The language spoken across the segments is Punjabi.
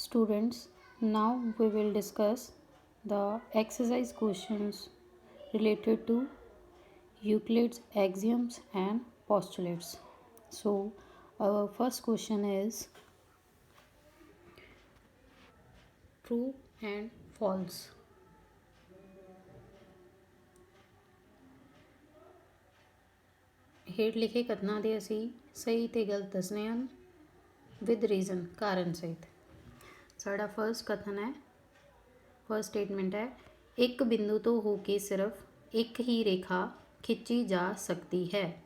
Students, now we will discuss the exercise questions related to Euclid's axioms and postulates. So, our first question is true and false. ਹੇਠ ਲਿਖੇ ਕਥਨਾਂ ਦੇ ਅਸੀਂ ਸਹੀ ਤੇ ਗਲਤ ਦੱਸਣੇ ਹਨ ਵਿਦ ਰੀਜ਼ਨ ਕਾਰਨ ਸਹਿਤ। ਸਾਡਾ ਫਰਸਟ ਕਥਨ ਹੈ, ਫਰਸਟ ਸਟੇਟਮੈਂਟ ਹੈ, ਇੱਕ ਬਿੰਦੂ ਤੋਂ ਹੋ ਕੇ ਸਿਰਫ ਇੱਕ ਹੀ ਰੇਖਾ ਖਿੱਚੀ ਜਾ ਸਕਦੀ ਹੈ।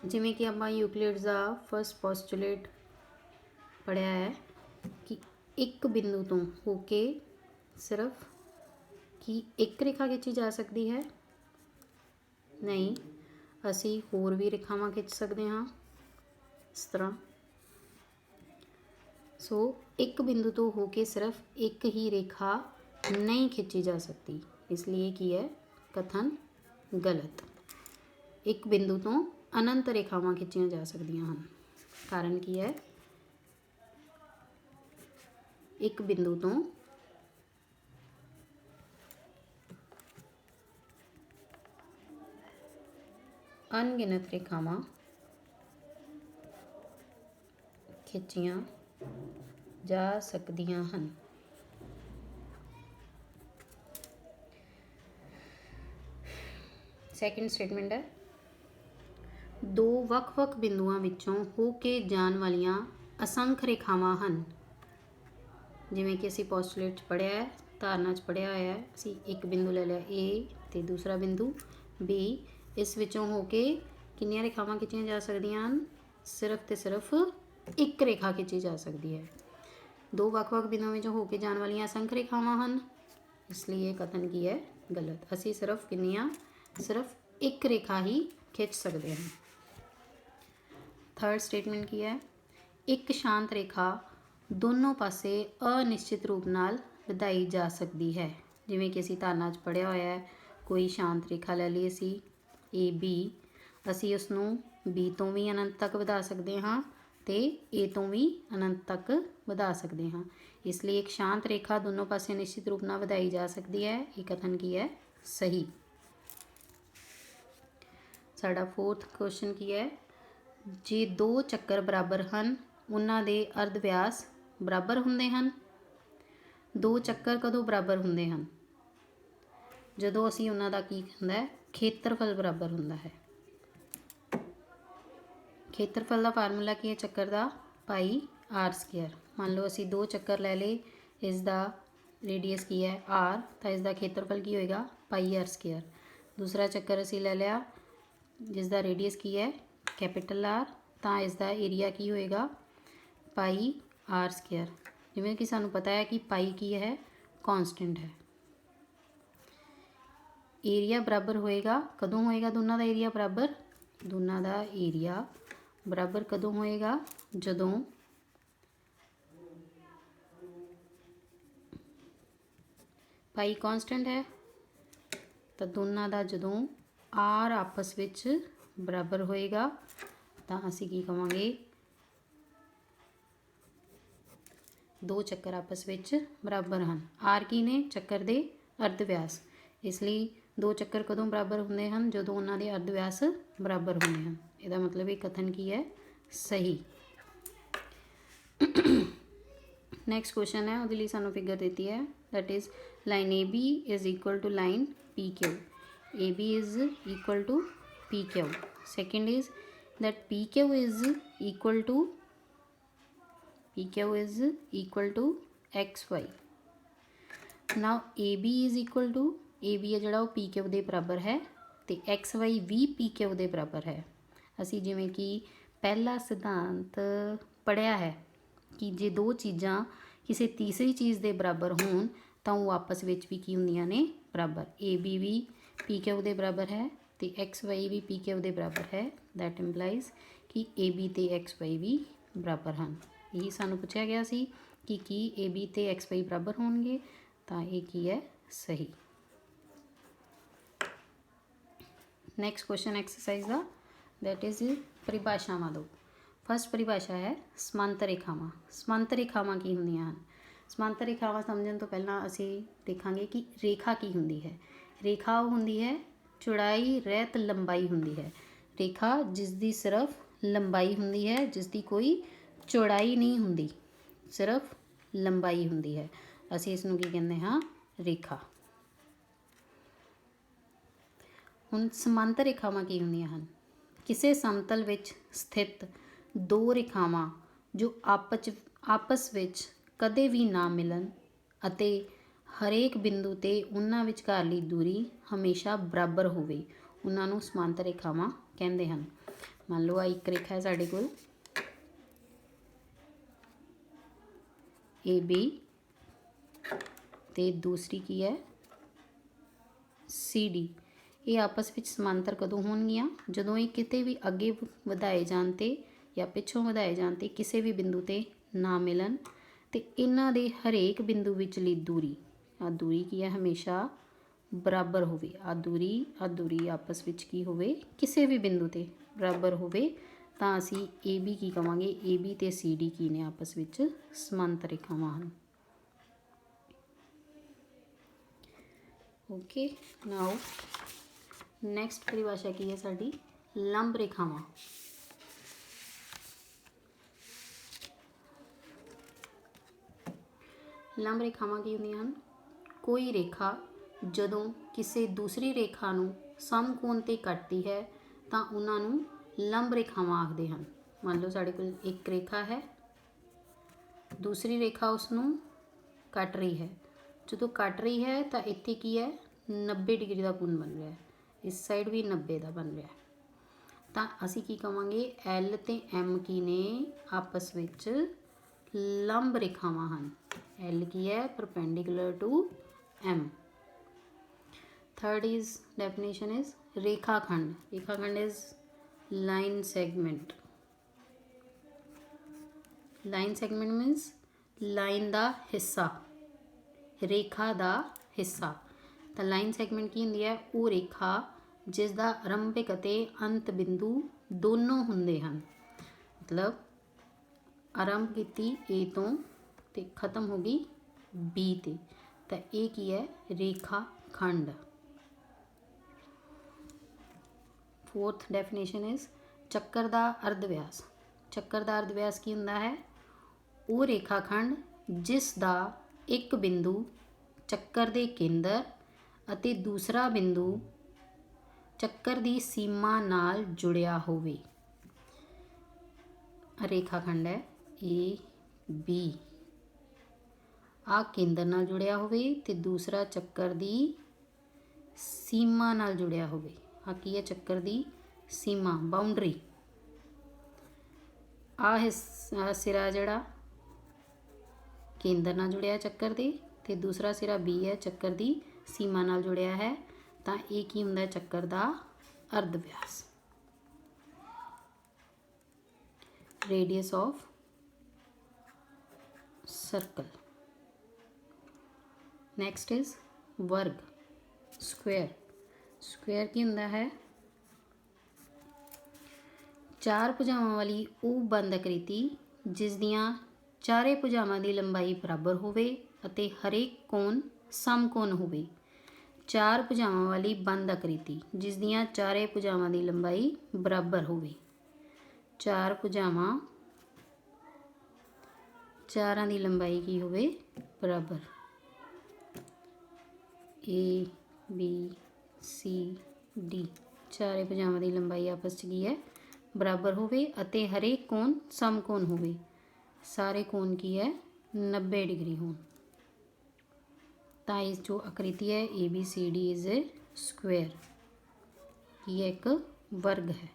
ਜਿਵੇਂ ਕਿ ਆਪਾਂ ਯੂਕਲਿਡਸ ਦਾ ਫਸਟ ਪੋਸਟੂਲੇਟ ਪੜ੍ਹਿਆ ਹੈ ਕਿ ਇੱਕ ਬਿੰਦੂ ਤੋਂ ਹੋ ਕੇ ਸਿਰਫ ਕੀ ਇੱਕ ਰੇਖਾ ਖਿੱਚੀ ਜਾ ਸਕਦੀ ਹੈ? ਨਹੀਂ, ਅਸੀਂ ਹੋਰ ਵੀ ਰੇਖਾਵਾਂ ਖਿੱਚ ਸਕਦੇ ਹਾਂ ਇਸ ਤਰ੍ਹਾਂ। ਸੋ ਇੱਕ ਬਿੰਦੂ ਤੋਂ ਹੋ ਕੇ ਸਿਰਫ ਇੱਕ ਹੀ ਰੇਖਾ ਨਹੀਂ ਖਿੱਚੀ ਜਾ ਸਕਦੀ, ਇਸ ਲਈ ਕੀ ਹੈ ਕਥਨ ਗਲਤ। ਇੱਕ ਬਿੰਦੂ ਤੋਂ ਅਨੰਤ ਰੇਖਾਵਾਂ ਖਿੱਚੀਆਂ ਜਾ ਸਕਦੀਆਂ ਹਨ। ਕਾਰਨ ਕੀ ਹੈ? ਇੱਕ ਬਿੰਦੂ ਤੋਂ ਅਣਗਿਣਤ ਰੇਖਾਵਾਂ ਖਿੱਚੀਆਂ ਜਾ ਸਕਦੀਆਂ ਹਨ। ਸੈਕਿੰਡ ਸਟੇਟਮੈਂਟ ਹੈ, ਦੋ ਵੱਖ-ਵੱਖ ਬਿੰਦੂਆਂ ਵਿੱਚੋਂ ਹੋ ਕੇ ਜਾਣ ਵਾਲੀਆਂ ਅਸੰਖ ਰੇਖਾਵਾਂ ਹਨ। ਜਿਵੇਂ ਕਿ ਅਸੀਂ ਪੋਸਟੂਲੇਟ 'ਚ ਪੜ੍ਹਿਆ ਹੈ, ਧਾਰਨਾ 'ਚ ਪੜ੍ਹਿਆ ਹੋਇਆ ਹੈ। ਅਸੀਂ ਇੱਕ ਬਿੰਦੂ ਲੈ ਲਿਆ A ਅਤੇ ਦੂਸਰਾ ਬਿੰਦੂ B। ਇਸ ਵਿੱਚੋਂ ਹੋ ਕੇ ਕਿੰਨੀਆਂ ਰੇਖਾਵਾਂ ਖਿੱਚੀਆਂ ਜਾ ਸਕਦੀਆਂ ਹਨ? ਸਿਰਫ ਅਤੇ ਸਿਰਫ ਇੱਕ ਰੇਖਾ ਖਿੱਚੀ ਜਾ ਸਕਦੀ ਹੈ। ਦੋ ਵੱਖ-ਵੱਖ ਬਿੰਦੂਆਂ ਵਿੱਚੋਂ ਹੋ ਕੇ ਜਾਣ ਵਾਲੀਆਂ ਅਸੰਖ ਰੇਖਾਵਾਂ ਹਨ, ਇਸ ਲਈ ਇਹ ਕਥਨ ਕੀ ਹੈ ਗਲਤ। ਅਸੀਂ ਸਿਰਫ ਕਿੰਨੀਆਂ? ਸਿਰਫ ਇੱਕ ਰੇਖਾ ਹੀ ਖਿੱਚ ਸਕਦੇ ਹਾਂ। ਥਰਡ ਸਟੇਟਮੈਂਟ ਕੀ ਹੈ? ਇੱਕ ਸ਼ਾਂਤ ਰੇਖਾ ਦੋਨੋਂ ਪਾਸੇ ਅਨਿਸ਼ਚਿਤ ਰੂਪ ਨਾਲ ਵਧਾਈ ਜਾ ਸਕਦੀ ਹੈ। ਜਿਵੇਂ ਕਿ ਅਸੀਂ ਧਾਰਨਾ 'ਚ ਪੜ੍ਹਿਆ ਹੋਇਆ ਹੈ, ਕੋਈ ਸ਼ਾਂਤ ਰੇਖਾ ਲੈ ਲਈ ਅਸੀਂ AB, ਅਸੀਂ ਉਸਨੂੰ B ਤੋਂ ਵੀ ਅਨੰਤ ਤੱਕ ਵਧਾ ਸਕਦੇ ਹਾਂ ਅਤੇ A ਤੋਂ ਵੀ ਅਨੰਤ ਤੱਕ ਵਧਾ ਸਕਦੇ ਹਾਂ। ਇਸ ਲਈ ਇੱਕ ਸ਼ਾਂਤ ਰੇਖਾ ਦੋਨੋਂ ਪਾਸੇ ਨਿਸ਼ਚਿਤ ਰੂਪ ਨਾਲ ਵਧਾਈ ਜਾ ਸਕਦੀ ਹੈ। ਇਹ ਕਥਨ ਕੀ ਹੈ? ਸਹੀ। ਸਾਡਾ ਫੋਰਥ ਕੁਐਸਚਨ ਕੀ ਹੈ? ਜੇ ਦੋ ਚੱਕਰ ਬਰਾਬਰ ਹਨ, ਉਹਨਾਂ ਦੇ ਅਰਧ ਵਿਆਸ ਬਰਾਬਰ ਹੁੰਦੇ ਹਨ। ਦੋ ਚੱਕਰ ਕਦੋਂ ਬਰਾਬਰ ਹੁੰਦੇ ਹਨ? ਜਦੋਂ ਅਸੀਂ ਉਹਨਾਂ ਦਾ ਕੀ ਹੁੰਦਾ ਹੈ, ਖੇਤਰਫਲ ਬਰਾਬਰ ਹੁੰਦਾ ਹੈ। ਖੇਤਰਫਲ ਦਾ ਫਾਰਮੂਲਾ ਕੀ ਹੈ ਚੱਕਰ ਦਾ? ਪਾਈ R²। ਮੰਨ ਲਓ ਅਸੀਂ ਦੋ ਚੱਕਰ ਲੈ ਲਏ, ਇਸ ਦਾ ਰੇਡੀਅਸ ਕੀ ਹੈ R, ਤਾਂ ਇਸ ਦਾ ਖੇਤਰਫਲ ਕੀ ਹੋਏਗਾ? ਪਾਈ R²। ਦੂਸਰਾ ਚੱਕਰ ਅਸੀਂ ਲੈ ਲਿਆ ਜਿਸ ਦਾ ਰੇਡੀਅਸ ਕੀ ਹੈ ਕੈਪੀਟਲ R, ਤਾਂ ਇਸ ਦਾ ਏਰੀਆ ਕੀ ਹੋਏਗਾ? ਪਾਈ R²। ਜਿਵੇਂ ਕਿ ਸਾਨੂੰ ਪਤਾ ਹੈ ਕਿ ਪਾਈ ਕੀ ਹੈ? ਕੌਂਸਟੈਂਟ ਹੈ। ਏਰੀਆ ਬਰਾਬਰ ਹੋਏਗਾ ਕਦੋਂ ਹੋਏਗਾ? ਦੋਨਾਂ ਦਾ ਏਰੀਆ ਬਰਾਬਰ, ਦੋਨਾਂ ਦਾ ਏਰੀਆ ਬਰਾਬਰ ਕਦੋਂ ਹੋਏਗਾ? ਜਦੋਂ ਪਾਈ ਕੌਂਸਟੈਂਟ ਹੈ, ਤਾਂ ਦੋਨਾਂ ਦਾ ਜਦੋਂ R ਆਪਸ ਵਿੱਚ ਬਰਾਬਰ ਹੋਏਗਾ ਤਾਂ ਅਸੀਂ ਕੀ ਕਹਾਂਗੇ? ਦੋ ਚੱਕਰ ਆਪਸ ਵਿੱਚ ਬਰਾਬਰ ਹਨ। R ਕੀ ਨੇ? ਚੱਕਰ ਦੇ ਅਰਧ ਵਿਆਸ। ਇਸ ਲਈ ਦੋ ਚੱਕਰ ਕਦੋਂ ਬਰਾਬਰ ਹੁੰਦੇ ਹਨ? ਜਦੋਂ ਉਹਨਾਂ ਦੇ ਅਰਧ ਵਿਆਸ ਬਰਾਬਰ ਹੁੰਦੇ ਹਨ। ਇਹਦਾ ਮਤਲਬ ਇਹ ਕਥਨ ਕੀ ਹੈ? ਸਹੀ। ਨੈਕਸਟ ਕੁਐਸਚਨ ਹੈ, ਉਹਦੇ ਲਈ ਸਾਨੂੰ ਫਿਗਰ ਦਿੱਤੀ ਹੈ, that is line AB is equal to line PQ। AB is equal to PQ. Second is that PQ is equal to XY. Now AB is equal to, AB ਹੈ ਜਿਹੜਾ ਉਹ PQ ਦੇ ਬਰਾਬਰ ਹੈ ਅਤੇ XY ਵੀ PQ ਦੇ ਬਰਾਬਰ ਹੈ। ਅਸੀਂ ਜਿਵੇਂ ਕਿ ਪਹਿਲਾ ਸਿਧਾਂਤ ਪੜ੍ਹਿਆ ਹੈ ਕਿ ਜੇ ਦੋ ਚੀਜ਼ਾਂ ਕਿਸੇ ਤੀਸਰੀ ਚੀਜ਼ ਦੇ ਬਰਾਬਰ ਹੋਣ ਤਾਂ ਉਹ ਆਪਸ ਵਿੱਚ ਵੀ ਕੀ ਹੁੰਦੀਆਂ ਨੇ? ਬਰਾਬਰ। AB ਵੀ PQ ਦੇ ਬਰਾਬਰ ਹੈ ਅਤੇ XY ਵੀ PQ ਦੇ ਬਰਾਬਰ ਹੈ। ਦੈਟ ਇੰਪਲਾਈਜ਼ ਕਿ AB ਅਤੇ XY ਵੀ ਬਰਾਬਰ ਹਨ। ਇਹੀ ਸਾਨੂੰ ਪੁੱਛਿਆ ਗਿਆ ਸੀ ਕਿ ਕੀ AB ਅਤੇ XY ਬਰਾਬਰ ਹੋਣਗੇ, ਤਾਂ ਇਹ ਕੀ ਹੈ? ਸਹੀ। ਨੈਕਸਟ ਕੁਐਸਚਨ ਐਕਸਰਸਾਈਜ਼ ਦਾ, ਦੈਟ ਇਜ਼ ਪਰਿਭਾਸ਼ਾਵਾਂ ਦਿਓ। ਫਸਟ ਪਰਿਭਾਸ਼ਾ ਹੈ ਸਮਾਂਤਰ ਰੇਖਾਵਾਂ। ਸਮਾਂਤਰ ਰੇਖਾਵਾਂ ਕੀ ਹੁੰਦੀਆਂ ਹਨ? ਸਮਾਂਤਰ ਰੇਖਾਵਾਂ ਸਮਝਣ ਤੋਂ ਪਹਿਲਾਂ ਅਸੀਂ ਦੇਖਾਂਗੇ ਕਿ ਰੇਖਾ ਕੀ ਹੁੰਦੀ ਹੈ। ਰੇਖਾ ਉਹ ਹੁੰਦੀ ਹੈ ਚੌੜਾਈ ਰਹਿਤ ਲੰਬਾਈ ਹੁੰਦੀ ਹੈ। ਰੇਖਾ ਜਿਸ ਦੀ ਸਿਰਫ ਲੰਬਾਈ ਹੁੰਦੀ ਹੈ, ਜਿਸ ਦੀ ਕੋਈ ਚੌੜਾਈ ਨਹੀਂ ਹੁੰਦੀ, ਸਿਰਫ ਲੰਬਾਈ ਹੁੰਦੀ ਹੈ, ਅਸੀਂ ਇਸ ਨੂੰ ਕੀ ਕਹਿੰਦੇ ਹਾਂ? ਰੇਖਾ। ਹੁਣ ਸਮਾਂਤਰ ਰੇਖਾਵਾਂ ਕੀ ਹੁੰਦੀਆਂ ਹਨ? ਕਿਸੇ ਸਮਤਲ ਵਿੱਚ ਸਥਿਤ ਦੋ ਰੇਖਾਵਾਂ ਜੋ ਆਪਸ ਵਿੱਚ ਕਦੇ ਵੀ ਨਾ ਮਿਲਣ ਅਤੇ ਹਰੇਕ ਬਿੰਦੂ 'ਤੇ ਉਹਨਾਂ ਵਿਚਕਾਰਲੀ ਦੂਰੀ ਹਮੇਸ਼ਾ ਬਰਾਬਰ ਹੋਵੇ, ਉਹਨਾਂ ਨੂੰ ਸਮਾਂਤਰ ਰੇਖਾਵਾਂ ਕਹਿੰਦੇ ਹਨ। ਮੰਨ ਲਓ ਆ ਇੱਕ ਰੇਖਾ ਹੈ ਸਾਡੇ ਕੋਲ AB ਤੇ ਦੂਸਰੀ ਕੀ ਹੈ? CD। ਇਹ ਆਪਸ ਵਿੱਚ ਸਮਾਂਤਰ ਕਦੋਂ ਹੋਣਗੀਆਂ? ਜਦੋਂ ਇਹ ਕਿਤੇ ਵੀ ਅੱਗੇ ਵਧਾਏ ਜਾਣ 'ਤੇ ਜਾਂ ਪਿੱਛੋਂ ਵਧਾਏ ਜਾਣ 'ਤੇ ਕਿਸੇ ਵੀ ਬਿੰਦੂ 'ਤੇ ਨਾ ਮਿਲਣ ਅਤੇ ਇਹਨਾਂ ਦੇ ਹਰੇਕ ਬਿੰਦੂ ਵਿਚਲੀ ਦੂਰੀ, ਆਹ ਦੂਰੀ ਕੀ ਹੈ? ਹਮੇਸ਼ਾ ਬਰਾਬਰ ਹੋਵੇ। ਆਹ ਦੂਰੀ ਆਪਸ ਵਿੱਚ ਕੀ ਹੋਵੇ? ਕਿਸੇ ਵੀ ਬਿੰਦੂ 'ਤੇ ਬਰਾਬਰ ਹੋਵੇ, ਤਾਂ ਅਸੀਂ AB ਕੀ ਕਹਾਂਗੇ? AB ਅਤੇ CD ਕੀ ਨੇ? ਆਪਸ ਵਿੱਚ ਸਮਾਂਤਰ ਰੇਖਾਵਾਂ ਹਨ। ਓਕੇ, ਨਾਓ ਨੈਕਸਟ ਪਰਿਭਾਸ਼ਾ ਕੀ ਹੈ ਸਾਡੀ? ਲੰਬ ਰੇਖਾਵਾਂ। ਲੰਬ ਰੇਖਾਵਾਂ ਕੀ ਹੁੰਦੀਆਂ ਹਨ? ਕੋਈ ਰੇਖਾ ਜਦੋਂ ਕਿਸੇ ਦੂਸਰੀ ਰੇਖਾ ਨੂੰ ਸਮਕੋਣ 'ਤੇ ਕੱਟਦੀ ਹੈ ਤਾਂ ਉਹਨਾਂ ਨੂੰ ਲੰਬ ਰੇਖਾਵਾਂ ਆਖਦੇ ਹਨ। ਮੰਨ ਲਓ ਸਾਡੇ ਕੋਲ ਇੱਕ ਰੇਖਾ ਹੈ, ਦੂਸਰੀ ਰੇਖਾ ਉਸ ਨੂੰ ਕੱਟ ਰਹੀ ਹੈ। ਜਦੋਂ ਕੱਟ ਰਹੀ ਹੈ ਤਾਂ ਇੱਥੇ ਕੀ ਹੈ? 90 ਡਿਗਰੀ ਦਾ ਕੋਣ ਬਣ ਰਿਹਾ ਹੈ, ਇਸ ਸਾਈਡ ਵੀ 90 ਦਾ ਬਣ ਰਿਹਾ, ਤਾਂ ਅਸੀਂ ਕੀ ਕਹਾਂਗੇ? L ਅਤੇ M ਕੀ ਨੇ? ਆਪਸ ਵਿੱਚ ਲੰਬ ਰੇਖਾਵਾਂ ਹਨ। L ਕੀ ਹੈ? Perpendicular to M। Third is definition is ਰੇਖਾਖੰਡ। ਰੇਖਾਖੰਡ is line segment. Line segment means line ਦਾ ਹਿੱਸਾ, ਰੇਖਾ ਦਾ ਹਿੱਸਾ। ਤਾਂ ਲਾਈਨ ਸੈਗਮੈਂਟ ਕੀ ਹੁੰਦੀ ਹੈ? ਉਹ ਰੇਖਾ ਜਿਸ ਦਾ ਆਰੰਭਿਕ ਅਤੇ ਅੰਤ ਬਿੰਦੂ ਦੋਨੋਂ ਹੁੰਦੇ ਹਨ। ਮਤਲਬ ਆਰੰਭ ਕੀਤੀ A ਤੋਂ ਅਤੇ ਖਤਮ ਹੋ ਗਈ B 'ਤੇ, ਤਾਂ ਇਹ ਕੀ ਹੈ? ਰੇਖਾ ਖੰਡ। ਫੋਰਥ ਡੈਫੀਨੇਸ਼ਨ ਇਜ਼ ਚੱਕਰ ਦਾ ਅਰਧ ਵਿਆਸ। ਚੱਕਰ ਦਾ ਅਰਧ ਵਿਆਸ ਕੀ ਹੁੰਦਾ ਹੈ? ਉਹ ਰੇਖਾ ਖੰਡ ਜਿਸ ਦਾ ਇੱਕ ਬਿੰਦੂ ਚੱਕਰ ਦੇ ਕੇਂਦਰ ਅਤੇ ਦੂਸਰਾ ਬਿੰਦੂ ਚੱਕਰ ਦੀ ਸੀਮਾ ਨਾਲ ਜੁੜਿਆ ਹੋਵੇ। ਰੇਖਾ ਖੰਡ ਹੈ AB, ਆਹ ਕੇਂਦਰ ਨਾਲ ਜੁੜਿਆ ਹੋਵੇ ਅਤੇ ਦੂਸਰਾ ਚੱਕਰ ਦੀ ਸੀਮਾ ਨਾਲ ਜੁੜਿਆ ਹੋਵੇ। ਆਹ ਕੀ ਹੈ? ਚੱਕਰ ਦੀ ਸੀਮਾ, ਬਾਉਂਡਰੀ। ਆਹ ਸਿਰਾ ਜਿਹੜਾ ਕੇਂਦਰ ਨਾਲ ਜੁੜਿਆ ਚੱਕਰ ਦੇ, ਅਤੇ ਦੂਸਰਾ ਸਿਰਾ B ਹੈ ਚੱਕਰ ਦੀ ਸੀਮਾ ਨਾਲ ਜੁੜਿਆ ਹੈ, ਤਾਂ ਇਹ ਕੀ ਹੁੰਦਾ? ਚੱਕਰ ਦਾ ਅਰਧ ਵਿਆਸ। Radius of circle. Next is ਵਰਗ, ਸਕੁਏਅਰ। ਸਕੁਏਅਰ ਕੀ ਹੁੰਦਾ ਹੈ? ਚਾਰ ਭੁਜਾਵਾਂ ਵਾਲੀ ਉਹ ਬੰਦ ਆਕ੍ਰਿਤੀ ਜਿਸ ਦੀਆਂ ਚਾਰੇ ਭੁਜਾਵਾਂ ਦੀ ਲੰਬਾਈ ਬਰਾਬਰ ਹੋਵੇ ਅਤੇ ਹਰੇਕ ਕੋਣ ਸਮਕੋਣ ਹੋਵੇ। ਚਾਰ ਭੁਜਾਵਾਂ ਵਾਲੀ ਬੰਦ ਆਕ੍ਰਿਤੀ ਜਿਸ ਦੀਆਂ ਚਾਰੇ ਭੁਜਾਵਾਂ ਦੀ ਲੰਬਾਈ ਬਰਾਬਰ ਹੋਵੇ। ਚਾਰ ਭੁਜਾਵਾਂ, ਚਾਰਾਂ ਦੀ ਲੰਬਾਈ ਕੀ ਹੋਵੇ? ਬਰਾਬਰ। A B C D, ਚਾਰੇ ਭੁਜਾਵਾਂ ਦੀ ਲੰਬਾਈ ਆਪਸ 'ਚ ਕੀ ਹੈ? ਬਰਾਬਰ ਹੋਵੇ ਅਤੇ ਹਰੇਕ ਕੋਣ ਸਮਕੋਣ ਹੋਵੇ। ਸਾਰੇ ਕੋਣ ਕੀ ਹੈ? 90 ਡਿਗਰੀ ਹੋਣ। ਤਾਂ ਇਸ ਜੋ ਆਕ੍ਰਿਤੀ ਹੈ ABCD ਇਜ਼ ਏ ਸਕੁਏਅਰ, ਇਹ ਇੱਕ ਵਰਗ ਹੈ।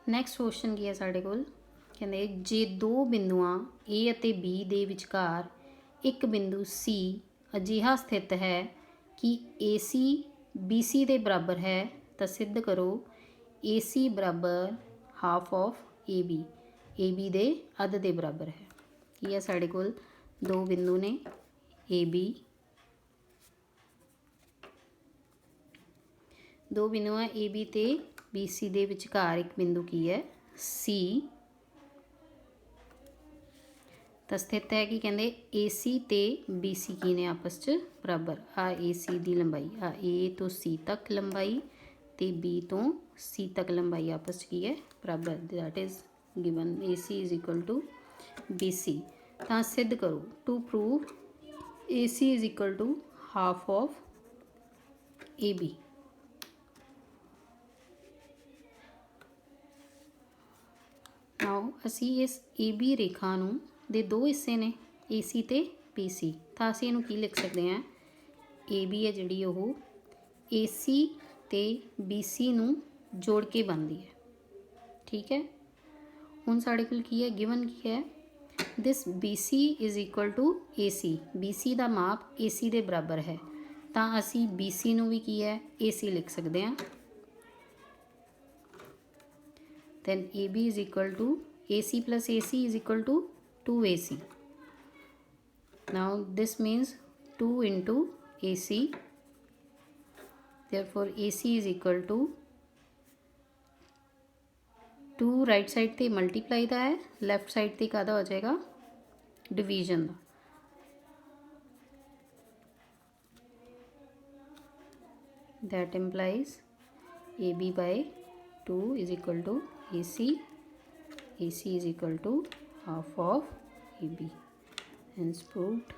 ਨੈਕਸਟ ਕੁਐਸਚਨ ਕੀ ਹੈ ਸਾਡੇ ਕੋਲ? ਕਹਿੰਦੇ ਜੇ ਦੋ ਬਿੰਦੂਆਂ A ਅਤੇ B ਦੇ ਵਿਚਕਾਰ ਇੱਕ ਬਿੰਦੂ C ਅਜਿਹਾ ਸਥਿਤ ਹੈ ਕਿ AC BC ਦੇ ਬਰਾਬਰ ਹੈ, ਤਾਂ ਸਿੱਧ ਕਰੋ AC ਬਰਾਬਰ ਹਾਫ ਆਫ AB, AB ਦੇ ਅੱਧ ਦੇ ਬਰਾਬਰ ਹੈ। ਕੀ ਹੈ ਸਾਡੇ ਕੋਲ? ਦੋ ਬਿੰਦੂ ਨੇ AB, ਦੋ ਬਿੰਦੂ ਆ AB ਤੇ BC ਦੇ ਵਿਚਕਾਰ ਇੱਕ ਬਿੰਦੂ ਕੀ ਹੈ C ਤਾਂ ਸਥਿਤ ਹੈ ਕਿ ਕਹਿੰਦੇ AC ਤੇ BC ਕੀ ਨੇ ਆਪਸ 'ਚ ਬਰਾਬਰ। ਆ AC ਦੀ ਲੰਬਾਈ, ਆ A ਤੋਂ C ਤੱਕ ਲੰਬਾਈ ਤੇ B ਤੋਂ C ਤੱਕ ਲੰਬਾਈ ਆਪਸ 'ਚ ਕੀ ਹੈ ਬਰਾਬਰ। That is given AC is equal to BC। ਤਾਂ ਸਿੱਧ ਕਰੋ to prove AC is equal to half of AB। Now ਅਸੀਂ ਇਸ AB ਰੇਖਾ ਨੂੰ ਦੇ ਦੋ ਹਿੱਸੇ ਨੇ AC ਤੇ BC, ਤਾਂ ਅਸੀਂ ਇਹਨੂੰ ਕੀ ਲਿਖ ਸਕਦੇ ਹਾਂ AB ਹੈ ਜਿਹੜੀ ਉਹ AC ਤੇ BC ਨੂੰ ਜੋੜ ਕੇ ਬਣਦੀ ਹੈ। ਠੀਕ ਹੈ, ਹੁਣ ਸਾਡੇ ਕੋਲ ਕੀ ਹੈ ਗਿਵਨ ਕੀ ਹੈ this BC is equal to AC। BC ਦਾ ਮਾਪ AC ਦੇ ਬਰਾਬਰ ਹੈ, ਤਾਂ ਅਸੀਂ BC ਨੂੰ ਵੀ ਕੀ ਹੈ AC ਲਿਖ ਸਕਦੇ ਹਾਂ। then AB is equal to AC plus AC is equal to 2AC। now this means 2 into AC, therefore AC is equal to 2 right side ते मल्टीप्लाई का है, लैफ्ट साइड ते कादा हो जाएगा डिवीजन का। that implies AB by 2 is equal to AC is equal to half of AB, hence proved।